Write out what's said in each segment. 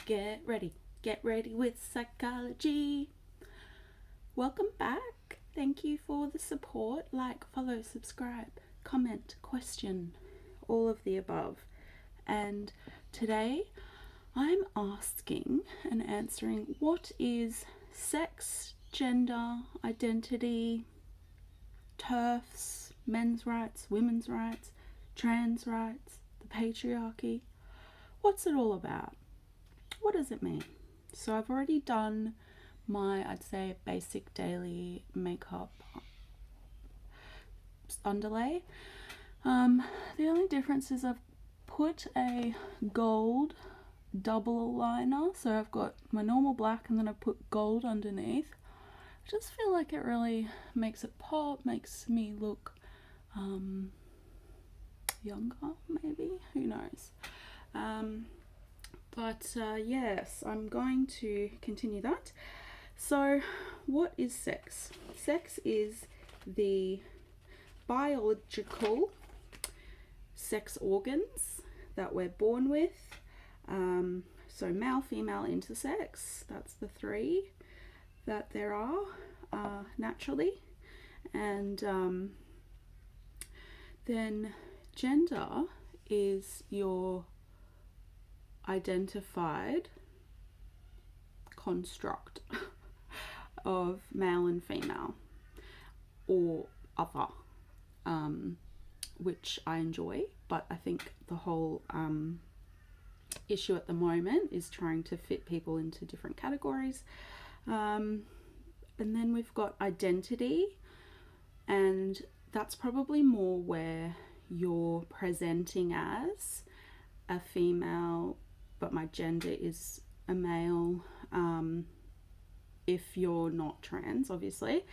Get ready with psychology. Welcome back. Thank you for the support. Like, follow, subscribe, comment, question, all of the above. And today I'm asking and answering what is sex, gender, identity, TERFs, men's rights, women's rights, trans rights, the patriarchy. What's it all about? What does it mean? So I've already done my, I'd say, basic daily makeup underlay. The only difference is I've put a gold double liner, so I've got my normal black and then I put gold underneath. I just feel like it really makes it pop, makes me look younger, maybe, who knows. But yes, I'm going to continue that. So what is sex? Sex is the biological sex organs that we're born with. So male, female, intersex, that's the three that there are naturally. And then gender is your identified construct of male and female or other, which I enjoy, but I think the whole issue at the moment is trying to fit people into different categories. And then we've got identity, and that's probably more where you're presenting as a female but my gender is a male, if you're not trans, obviously.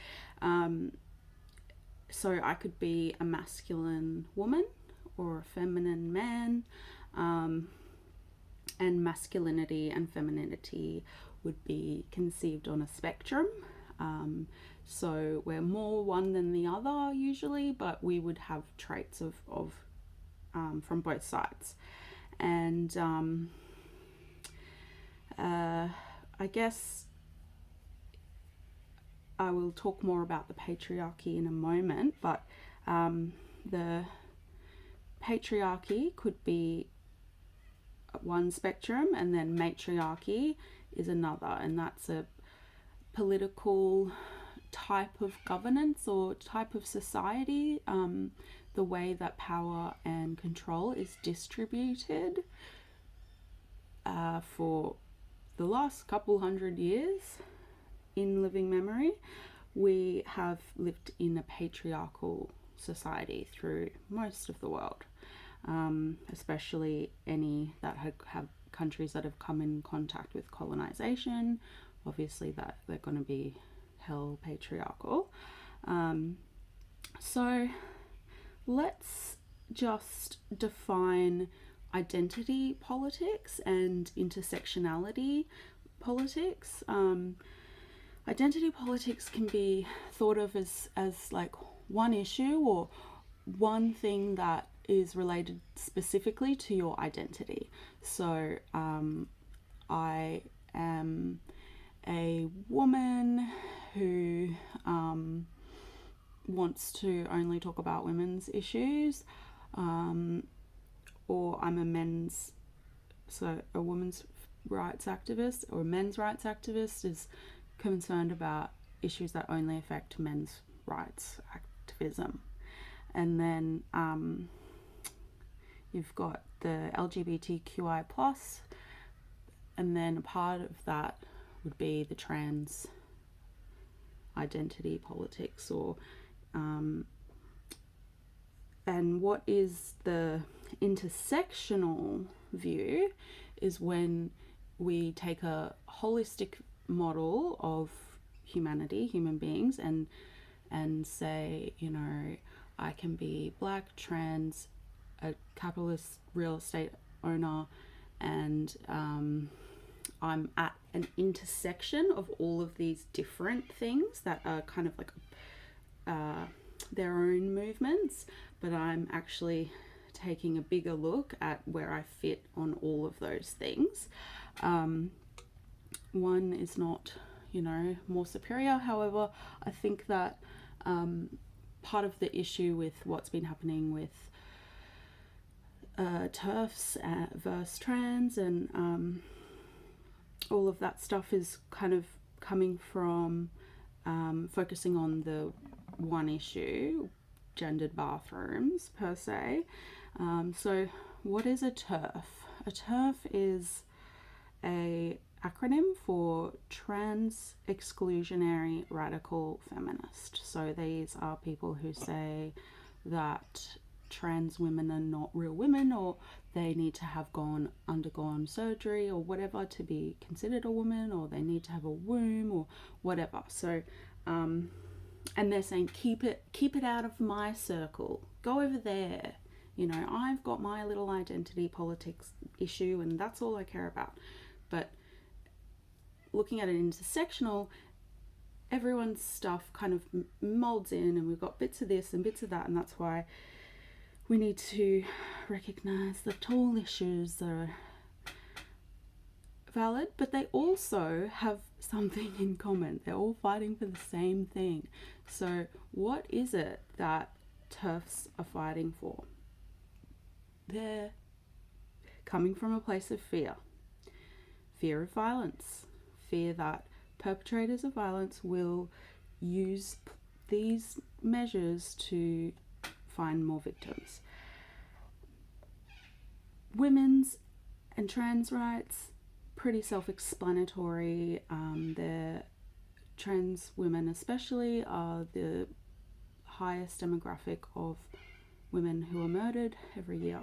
So I could be a masculine woman or a feminine man, and masculinity and femininity would be conceived on a spectrum. So we're more one than the other usually, but we would have traits of from both sides. And I guess I will talk more about the patriarchy in a moment, but the patriarchy could be one spectrum, and then matriarchy is another, and that's a political type of governance or type of society, the way that power and control is distributed. For the last couple hundred years in living memory, we have lived in a patriarchal society through most of the world, especially any that have countries that have come in contact with colonization. Obviously that they're going to be hell patriarchal. So let's just define identity politics and intersectionality politics. Identity politics can be thought of as like one issue or one thing that is related specifically to your identity. So I am a woman who wants to only talk about women's issues, or I'm a women's rights activist, or a men's rights activist is concerned about issues that only affect men's rights activism. And then you've got the LGBTQI+, and then a part of that would be the trans identity politics, or and what is the intersectional view is when we take a holistic model of humanity, human beings, and say, you know, I can be black, trans, a capitalist real estate owner, and I'm at an intersection of all of these different things that are kind of like their own movements, but I'm actually taking a bigger look at where I fit on all of those things. One is not, more superior. However, I think that part of the issue with what's been happening with TERFs versus trans and all of that stuff is kind of coming from focusing on the one issue, gendered bathrooms per se. So what is a TERF? A TERF is a acronym for Trans Exclusionary Radical Feminist. So these are people who say that trans women are not real women, or they need to have undergone surgery or whatever to be considered a woman, or they need to have a womb or whatever. So and they're saying keep it out of my circle, go over there, I've got my little identity politics issue and that's all I care about. But looking at it intersectional, everyone's stuff kind of molds in, and we've got bits of this and bits of that, and that's why we need to recognize the tall issues that are valid, but they also have something in common. They're all fighting for the same thing. So what is it that TERFs are fighting for? They're coming from a place of fear. Fear of violence. Fear that perpetrators of violence will use these measures to find more victims. Women's and trans rights, pretty self-explanatory. The trans women especially are the highest demographic of women who are murdered every year.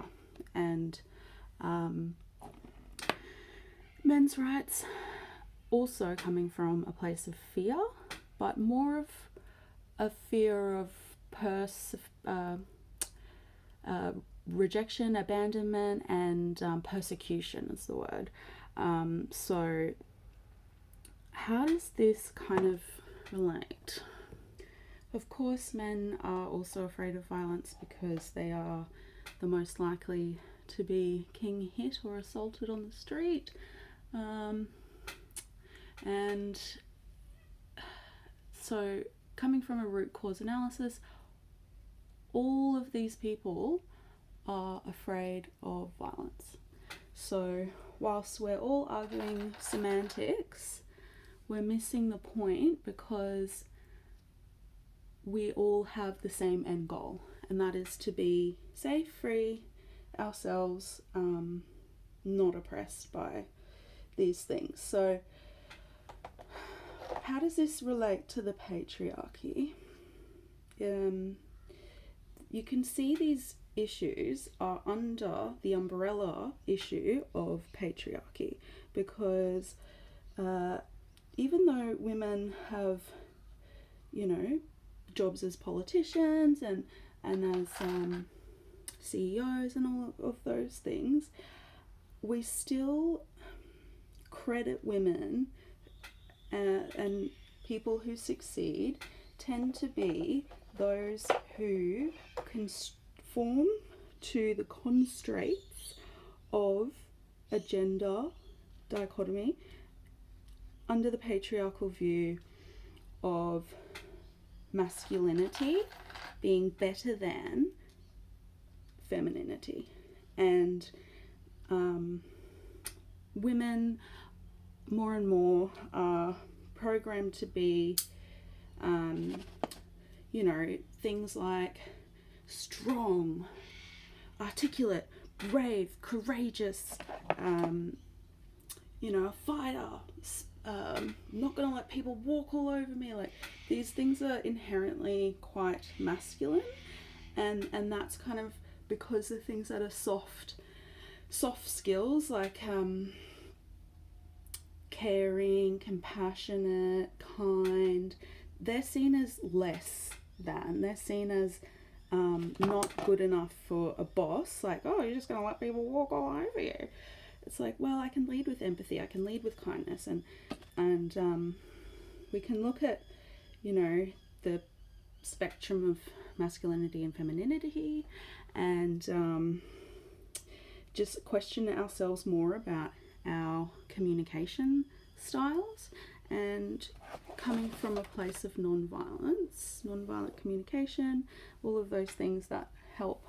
And men's rights, also coming from a place of fear, but more of a fear of rejection, abandonment, and persecution is the word. So how does this kind of relate? Of course, men are also afraid of violence because they are the most likely to be king hit or assaulted on the street. And so coming from a root cause analysis, all of these people are afraid of violence. So whilst we're all arguing semantics, we're missing the point, because we all have the same end goal, and that is to be safe, free, ourselves, not oppressed by these things. So how does this relate to the patriarchy? You can see these issues are under the umbrella issue of patriarchy, because even though women have, jobs as politicians and as CEOs and all of those things, we still credit women and people who succeed tend to be those who conform to the constraints of a gender dichotomy under the patriarchal view of masculinity being better than femininity. And women more and more are programmed to be, things like strong, articulate, brave, courageous, a fighter, not gonna let people walk all over me. Like, these things are inherently quite masculine, and that's kind of because the things that are soft skills, like caring, compassionate, kind, they're seen as less than. They're seen as not good enough for a boss. Like, oh, you're just gonna let people walk all over you. It's like, well, I can lead with empathy, I can lead with kindness, and we can look at, the spectrum of masculinity and femininity, and just question ourselves more about our communication styles, and coming from a place of non-violence, non-violent communication, all of those things that help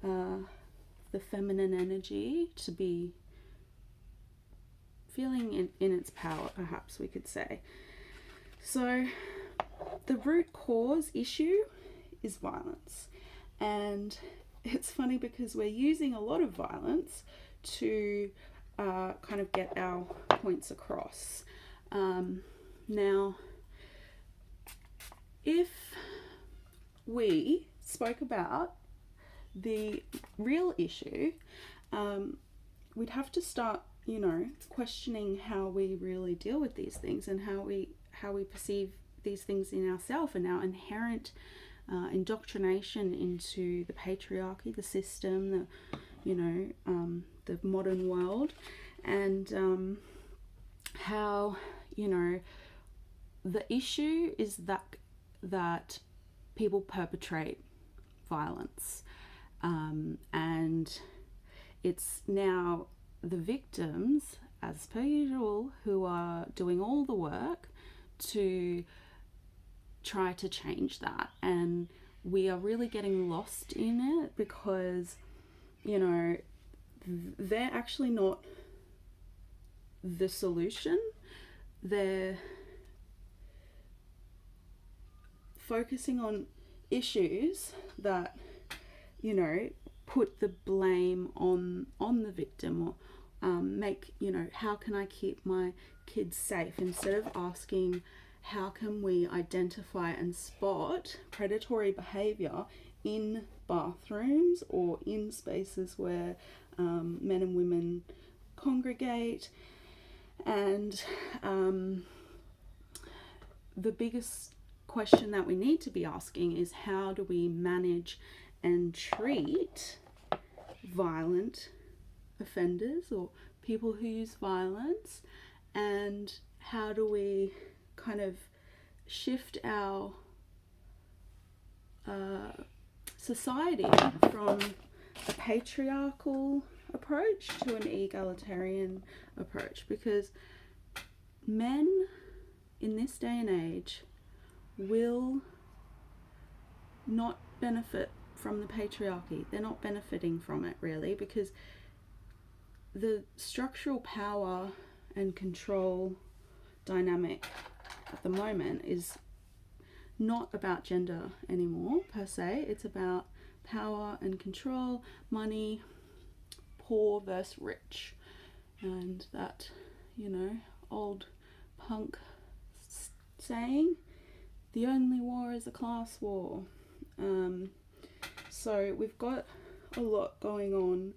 the feminine energy to be feeling in its power, perhaps we could say. So the root cause issue is violence, and it's funny because we're using a lot of violence to kind of get our points across. Now, if we spoke about the real issue, we'd have to start, questioning how we really deal with these things, and how we perceive these things in ourselves, and our inherent indoctrination into the patriarchy, the system, the modern world, and how the issue is that people perpetrate violence, and it's now the victims, as per usual, who are doing all the work to try to change that. And we are really getting lost in it because they're actually not the solution. They're focusing on issues that put the blame on the victim, or make how can I keep my kids safe, instead of asking how can we identify and spot predatory behavior in bathrooms or in spaces where men and women congregate. And the biggest question that we need to be asking is, how do we manage and treat violent offenders or people who use violence, and how do we kind of shift our society from a patriarchal approach to an egalitarian approach? Because men in this day and age will not benefit from the patriarchy. They're not benefiting from it really, because the structural power and control dynamic at the moment is not about gender anymore per se. It's about power and control, money, poor versus rich, and that old punk saying, the only war is a class war. So we've got a lot going on,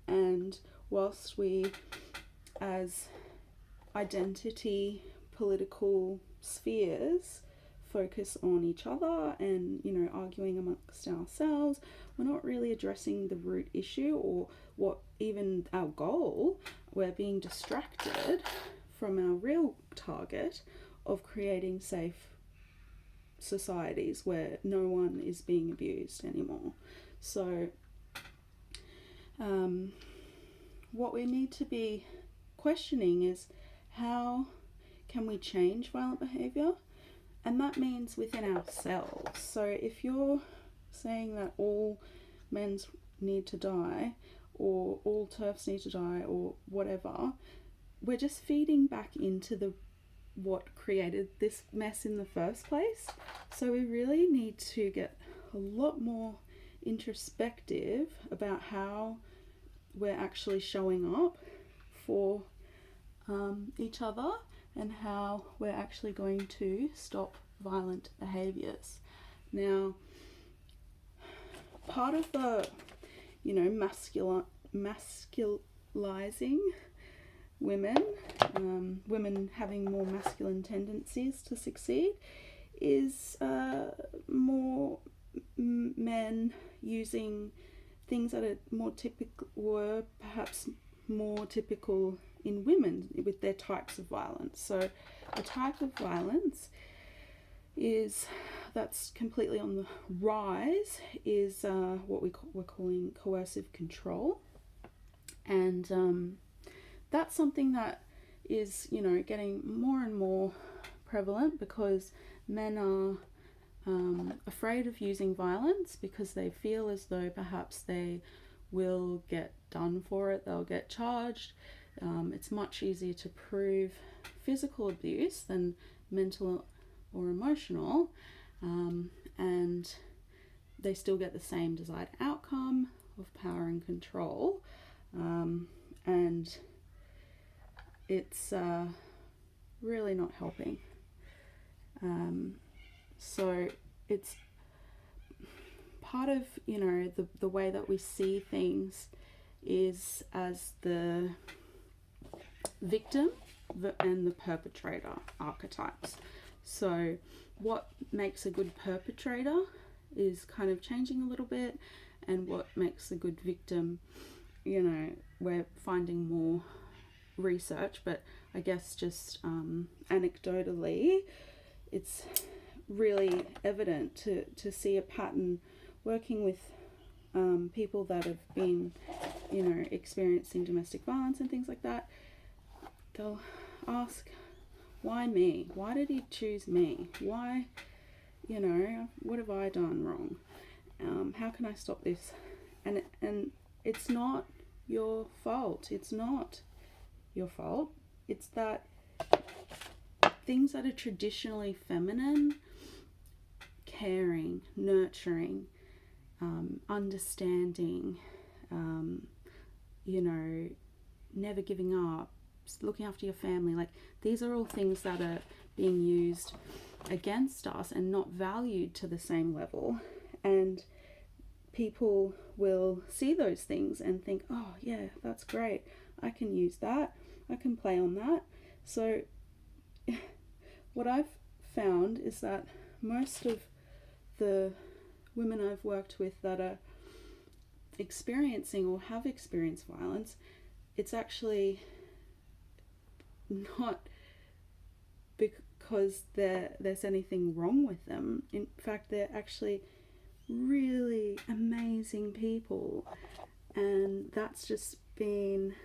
and whilst we as identity political spheres focus on each other and arguing amongst ourselves, we're not really addressing the root issue or what even our goal. We're being distracted from our real target of creating safe societies where no one is being abused anymore. So what we need to be questioning is, how can we change violent behavior? And that means within ourselves. So if you're saying that all men need to die, or all TERFs need to die, or whatever, we're just feeding back into what created this mess in the first place. So we really need to get a lot more introspective about how we're actually showing up for each other, and how we're actually going to stop violent behaviors. Now, part of the masculizing women, women having more masculine tendencies to succeed, is more men using things that are more typical, were perhaps more typical in women with their types of violence. So a type of violence that's completely on the rise is what we're calling coercive control. And that's something that is, getting more and more prevalent because men are afraid of using violence because they feel as though perhaps they will get done for it, they'll get charged. It's much easier to prove physical abuse than mental or emotional, and they still get the same desired outcome of power and control, and it's really not helping. So it's part of, the way that we see things is as the victim and the perpetrator archetypes. So what makes a good perpetrator is kind of changing a little bit, and what makes a good victim, we're finding more research, but I guess just anecdotally it's really evident to see a pattern working with people that have been, experiencing domestic violence and things like that. They'll ask, why me? Why did he choose me? Why, what have I done wrong? How can I stop this? And it's not your fault. It's not your fault. It's that things that are traditionally feminine, caring, nurturing, understanding, never giving up, looking after your family, like these are all things that are being used against us and not valued to the same level. And people will see those things and think, oh yeah, that's great, I can use that, I can play on that. So what I've found is that most of the women I've worked with that are experiencing or have experienced violence, it's actually not because there's anything wrong with them. In fact, they're actually really amazing people, and that's just been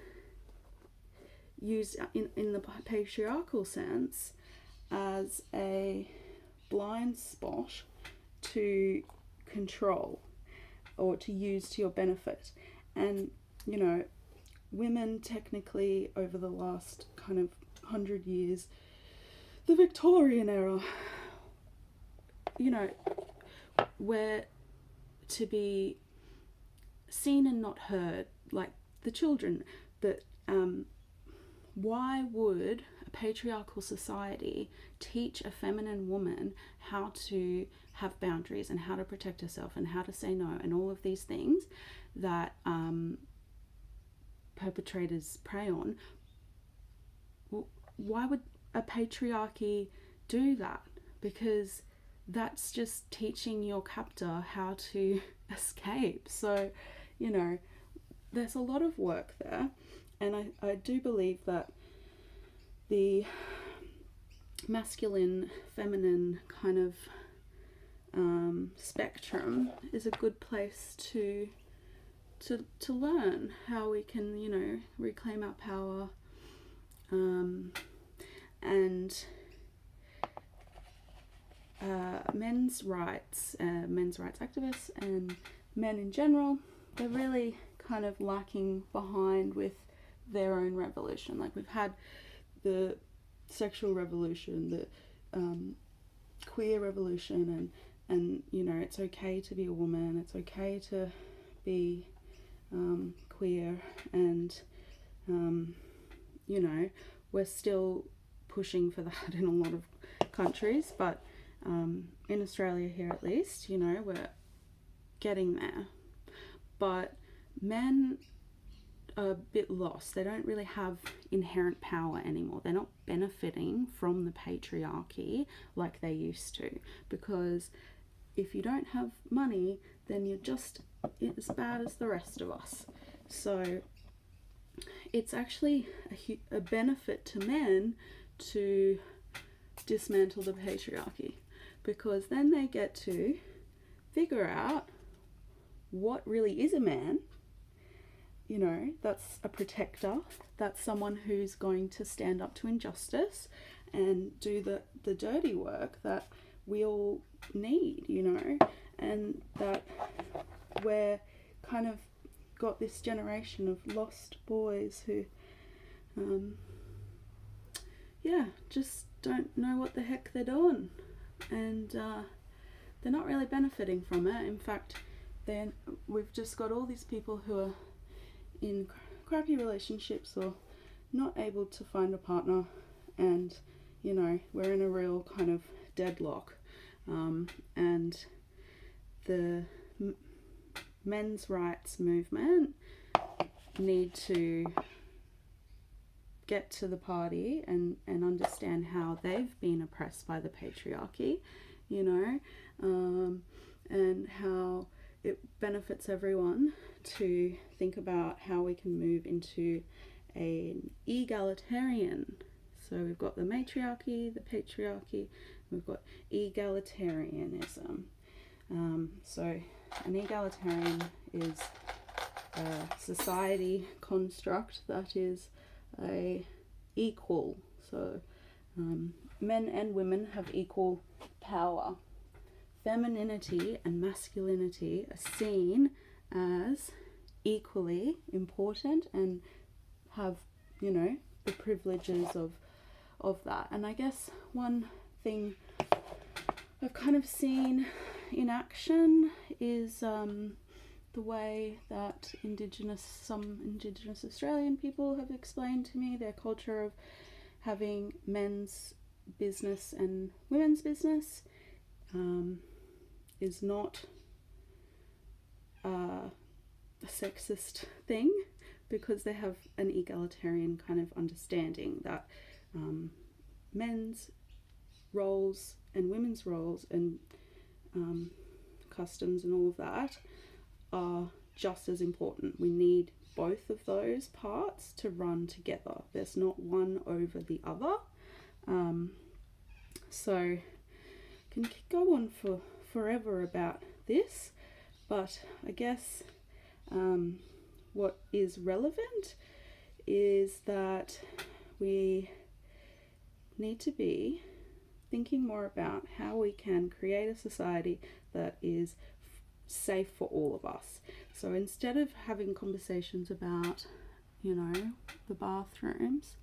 used in the patriarchal sense as a blind spot to control or to use to your benefit. And women technically over the last kind of 100 years, the Victorian era, were to be seen and not heard, like the children. That why would a patriarchal society teach a feminine woman how to have boundaries and how to protect herself and how to say no and all of these things that perpetrators prey on? Why would a patriarchy do that? Because that's just teaching your captor how to escape. So, there's a lot of work there. And I do believe that the masculine, feminine kind of spectrum is a good place to learn how we can, reclaim our power, and men's rights activists and men in general, they're really kind of lacking behind with their own revolution. Like we've had the sexual revolution, the queer revolution, and it's okay to be a woman, it's okay to be queer, and we're still pushing for that in a lot of countries, but in Australia here at least, we're getting there. But men are a bit lost. They don't really have inherent power anymore. They're not benefiting from the patriarchy like they used to, because if you don't have money, then you're just as bad as the rest of us. So it's actually a benefit to men to dismantle the patriarchy, because then they get to figure out what really is a man, you know, that's a protector. That's someone who's going to stand up to injustice and do the dirty work that we all need, you know, and that we're kind of got this generation of lost boys who, just don't know what the heck they're doing, and they're not really benefiting from it. In fact, then we've just got all these people who are in crappy relationships or not able to find a partner, and you know, we're in a real kind of deadlock, and the men's rights movement need to get to the party and understand how they've been oppressed by the patriarchy, you know, and how it benefits everyone to think about how we can move into an egalitarian. So we've got the matriarchy, the patriarchy, we've got egalitarianism. So an egalitarian is a society construct that is equal. So men and women have equal power. Femininity and masculinity are seen as equally important and have, you know, the privileges of that. And I guess one thing I've kind of seen in action is the way that some Indigenous Australian people have explained to me their culture of having men's business and women's business is not a sexist thing, because they have an egalitarian kind of understanding that men's roles and women's roles and customs and all of that are just as important. We need both of those parts to run together. There's not one over the other. So can go on for forever about this, but I guess what is relevant is that we need to be thinking more about how we can create a society that is safe for all of us. So instead of having conversations about, you know, the bathrooms,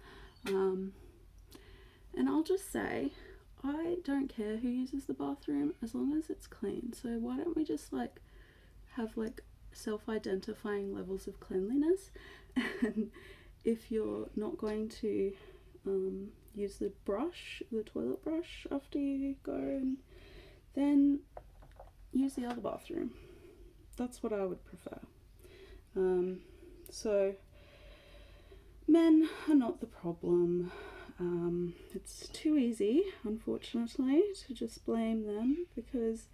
and I'll just say, I don't care who uses the bathroom as long as it's clean. So why don't we just have self-identifying levels of cleanliness, and if you're not going to use the toilet brush after you go, and then use the other bathroom. That's what I would prefer. So men are not the problem. It's too easy, unfortunately, to just blame them, because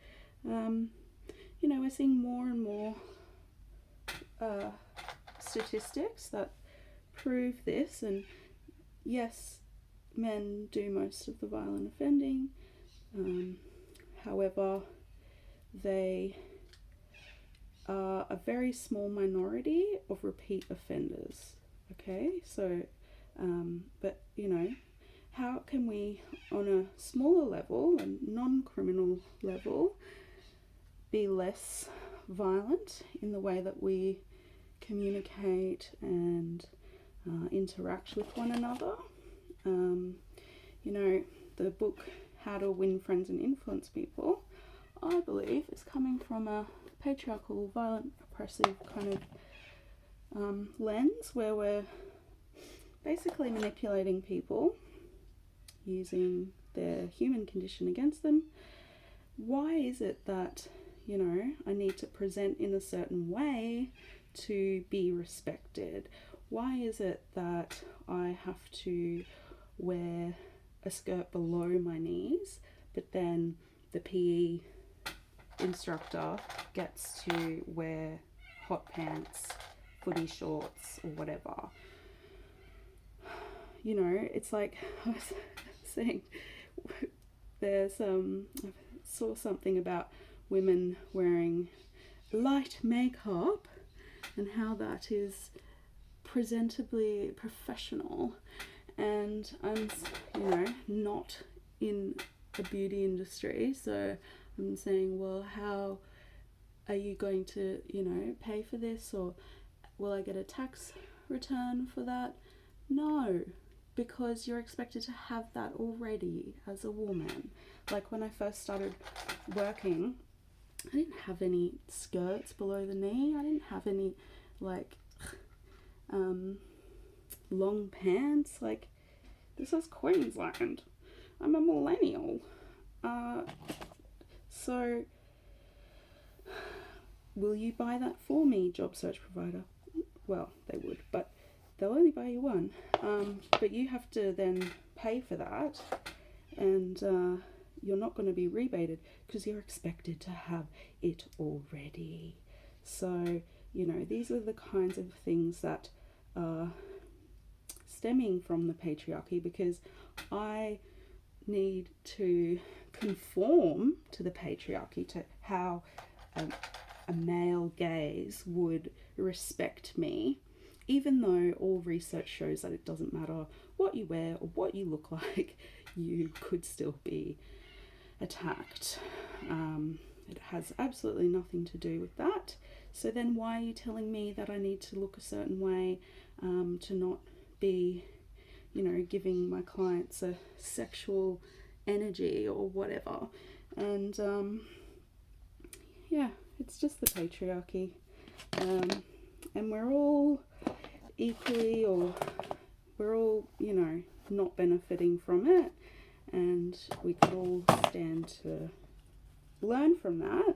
you know, we're seeing more and more statistics that prove this. And yes, men do most of the violent offending. However, they are a very small minority of repeat offenders. Okay, so but you know, how can we, on a smaller level, a non-criminal level, be less violent in the way that we communicate and interact with one another? You know, the book How to Win Friends and Influence People, I believe, is coming from a patriarchal, violent, oppressive kind of lens, where we're basically manipulating people using their human condition against them. Why is it that, you know, I need to present in a certain way to be respected? Why is it that I have to wear a skirt below my knees, but then the PE instructor gets to wear hot pants, footy shorts, or whatever? You know, it's like I was saying, there's I saw something about women wearing light makeup and how that is presentably professional, and I'm, you know, not in a beauty industry, so I'm saying, well, how are you going to, you know, pay for this, or will I get a tax return for that? No, because you're expected to have that already as a woman. Like when I first started working, I didn't have any skirts below the knee. I didn't have any like long pants. Like, this is Queensland. I'm a millennial. So will you buy that for me, job search provider? Well, they would, but they'll only buy you one. But you have to then pay for that, and you're not going to be rebated because you're expected to have it already. So, you know, these are the kinds of things that are stemming from the patriarchy, because I need to conform to the patriarchy, to how a male gaze would respect me, even though all research shows that it doesn't matter what you wear or what you look like, you could still be attacked. It has absolutely nothing to do with that. So then why are you telling me that I need to look a certain way to not be, you know, giving my clients a sexual energy or whatever? And yeah, it's just the patriarchy. And we're all equally, or we're all, you know, not benefiting from it, and we could all stand to learn from that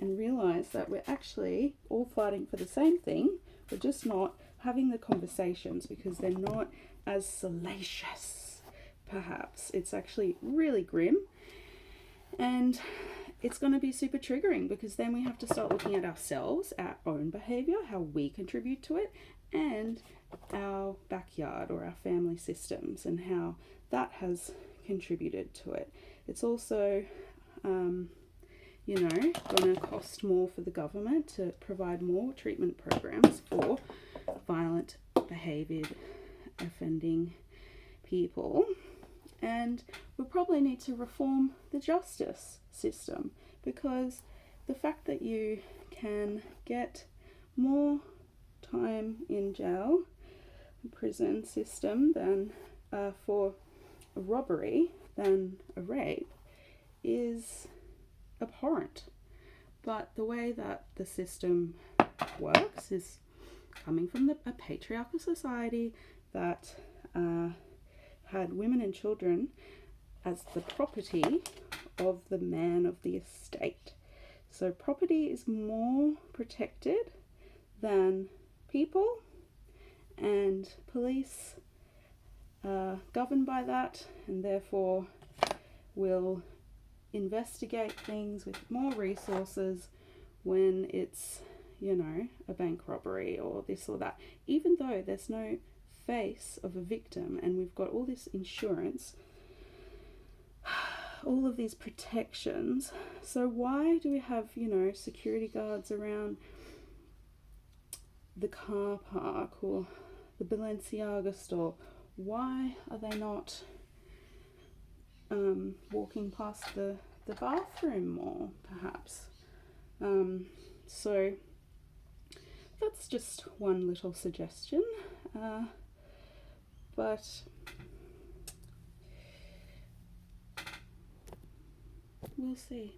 and realize that we're actually all fighting for the same thing. We're just not having the conversations because they're not as salacious, perhaps. It's actually really grim, and it's going to be super triggering, because then we have to start looking at ourselves, our own behavior, how we contribute to it, and our backyard or our family systems and how that has contributed to it. It's also, you know, going to cost more for the government to provide more treatment programs for violent behaviored offending people. And we probably need to reform the justice system, because the fact that you can get more time in jail, prison system, than for a robbery than a rape is abhorrent. But the way that the system works is coming from a patriarchal society that had women and children as the property of the man of the estate. So property is more protected than people, and police are governed by that, and therefore will investigate things with more resources when it's, you know, a bank robbery or this or that, even though there's no face of a victim, and we've got all this insurance, all of these protections. So why do we have, you know, security guards around the car park or the Balenciaga store? Why are they not walking past the bathroom more, perhaps? So that's just one little suggestion. But we'll see.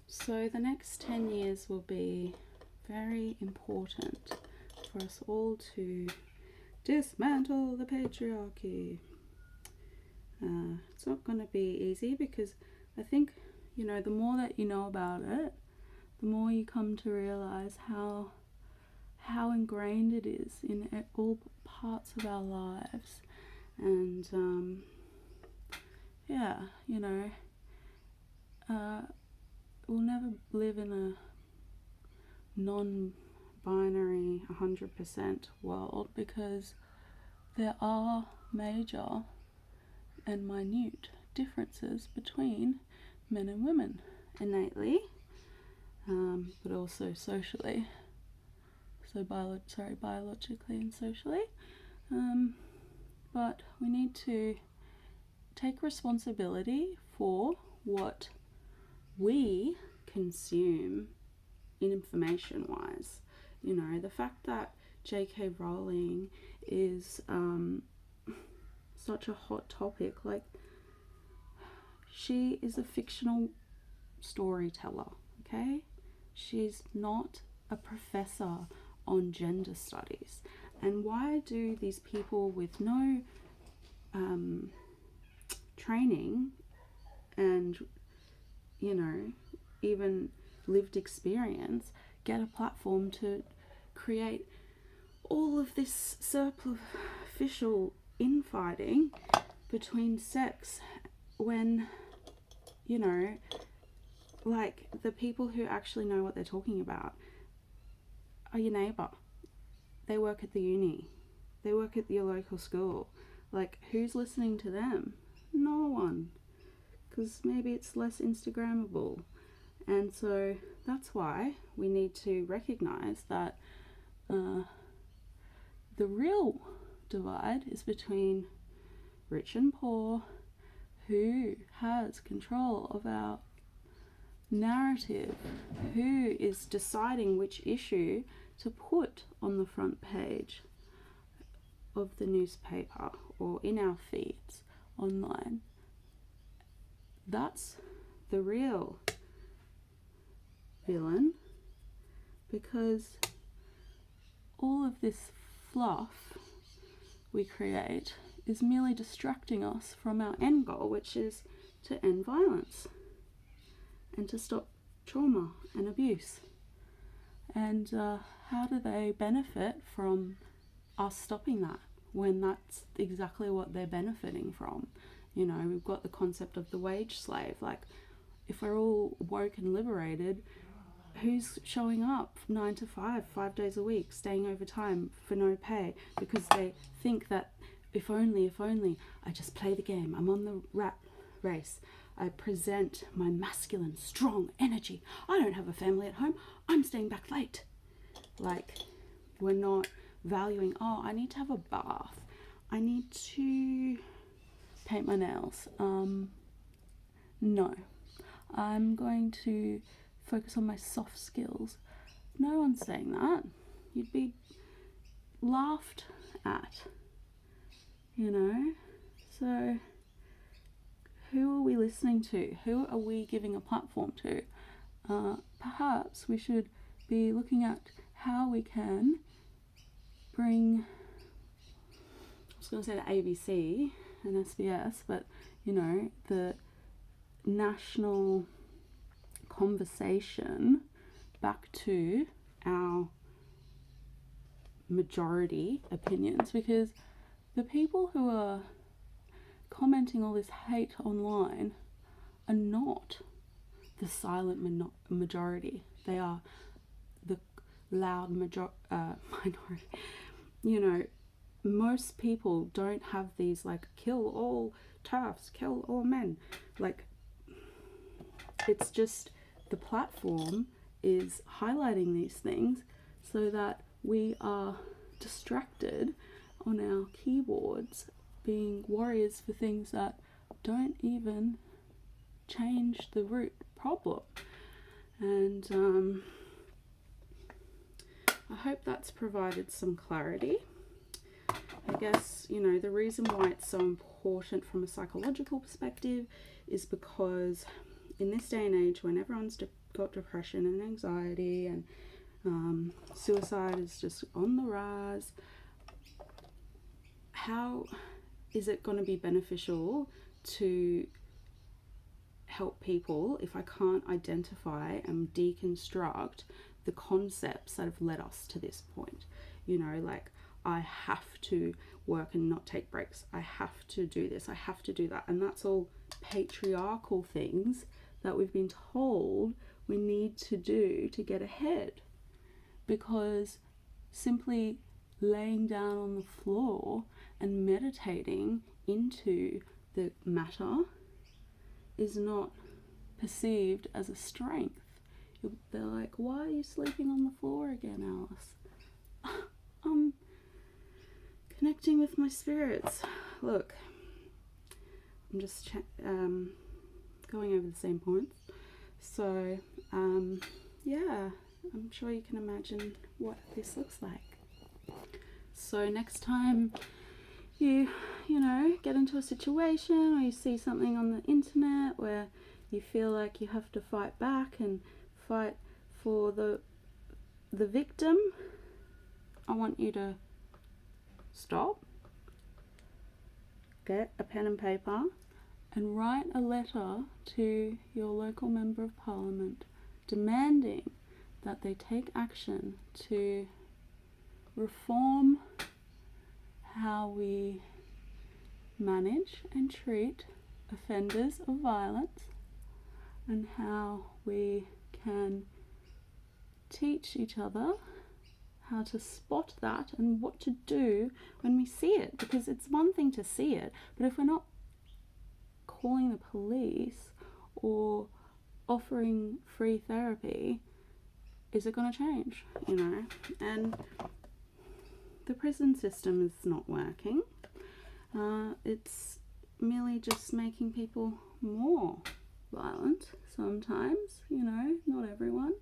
So the next 10 years will be very important for us all to dismantle the patriarchy. It's not going to be easy, because I think, you know, the more that you know about it, the more you come to realize how ingrained it is in all parts of our lives. And yeah, you know, we'll never live in a non-binary 100% world, because there are major and minute differences between men and women innately, but also socially. so biologically and socially. But we need to take responsibility for what we consume information-wise. You know, the fact that J.K. Rowling is such a hot topic, like, she is a fictional storyteller, okay? She's not a professor on gender studies. And why do these people with no training and, you know, even lived experience get a platform to create all of this superficial infighting between sex when, you know, like, the people who actually know what they're talking about are your neighbour. They work at the uni. They work at your local school. Like, who's listening to them? No one. Because maybe it's less Instagrammable. And so that's why we need to recognise that the real divide is between rich and poor, who has control of our narrative, who is deciding which issue to put on the front page of the newspaper or in our feeds online. That's the real villain, because all of this fluff we create is merely distracting us from our end goal, which is to end violence and to stop trauma and abuse. And how do they benefit from us stopping that when that's exactly what they're benefiting from? You know, we've got the concept of the wage slave. Like, if we're all woke and liberated, who's showing up 9 to 5, 5 days a week, staying overtime for no pay because they think that if only I just play the game, I'm on the rat race, I present my masculine, strong energy, I don't have a family at home, I'm staying back late. Like, we're not valuing, oh, I need to have a bath, I need to paint my nails. No, I'm going to focus on my soft skills. No one's saying that. You'd be laughed at, you know? So who are we listening to? Who are we giving a platform to? Perhaps we should be looking at how we can bring, I was going to say the ABC and SBS, but, you know, the national conversation back to our majority opinions, because the people who are commenting all this hate online are not the silent majority. They are the loud minority. You know, most people don't have these, like, kill all TERFs, kill all men. Like, it's just the platform is highlighting these things so that we are distracted on our keyboards being warriors for things that don't even change the root problem. And I hope that's provided some clarity. I guess, you know, the reason why it's so important from a psychological perspective is because in this day and age, when everyone's got depression and anxiety and suicide is just on the rise, how is it going to be beneficial to help people if I can't identify and deconstruct the concepts that have led us to this point? You know, like, I have to work and not take breaks, I have to do this, I have to do that, and that's all patriarchal things that we've been told we need to do to get ahead, because simply laying down on the floor and meditating into the matter is not perceived as a strength. They're like, why are you sleeping on the floor again, Alice? I'm connecting with my spirits. Look, I'm just going over the same points. So, yeah, I'm sure you can imagine what this looks like. So next time you get into a situation or you see something on the internet where you feel like you have to fight back and fight for the victim, I want you to stop, get a pen and paper, and write a letter to your local Member of Parliament demanding that they take action to reform how we manage and treat offenders of violence, and how we can teach each other how to spot that and what to do when we see it. Because it's one thing to see it, but if we're not calling the police or offering free therapy, is it going to change? And the prison system is not working. It's merely just making people more violent sometimes. Not everyone.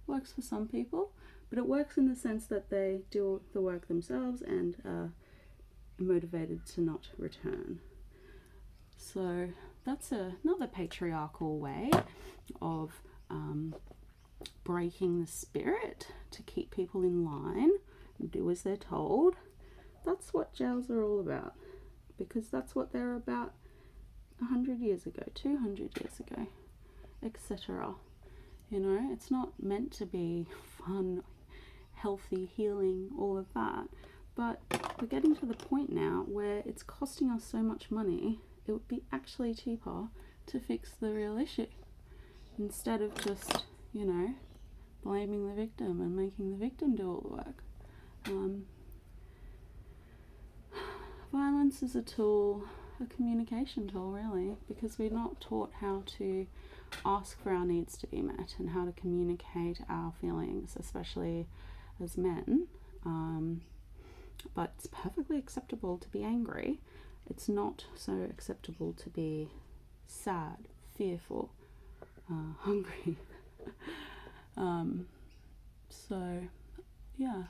Works for some people, but it works in the sense that they do the work themselves and are motivated to not return. So that's another patriarchal way of breaking the spirit to keep people in line and do as they're told. That's what jails are all about, because that's what they're about 100 years ago, 200 years ago, etc. It's not meant to be fun, healthy, healing, all of that. But we're getting to the point now where it's costing us so much money, it would be actually cheaper to fix the real issue instead of just, blaming the victim and making the victim do all the work. Violence is a tool, a communication tool, really, because we're not taught how to ask for our needs to be met and how to communicate our feelings, especially as men. But it's perfectly acceptable to be angry. It's not so acceptable to be sad, fearful, hungry. So, yeah.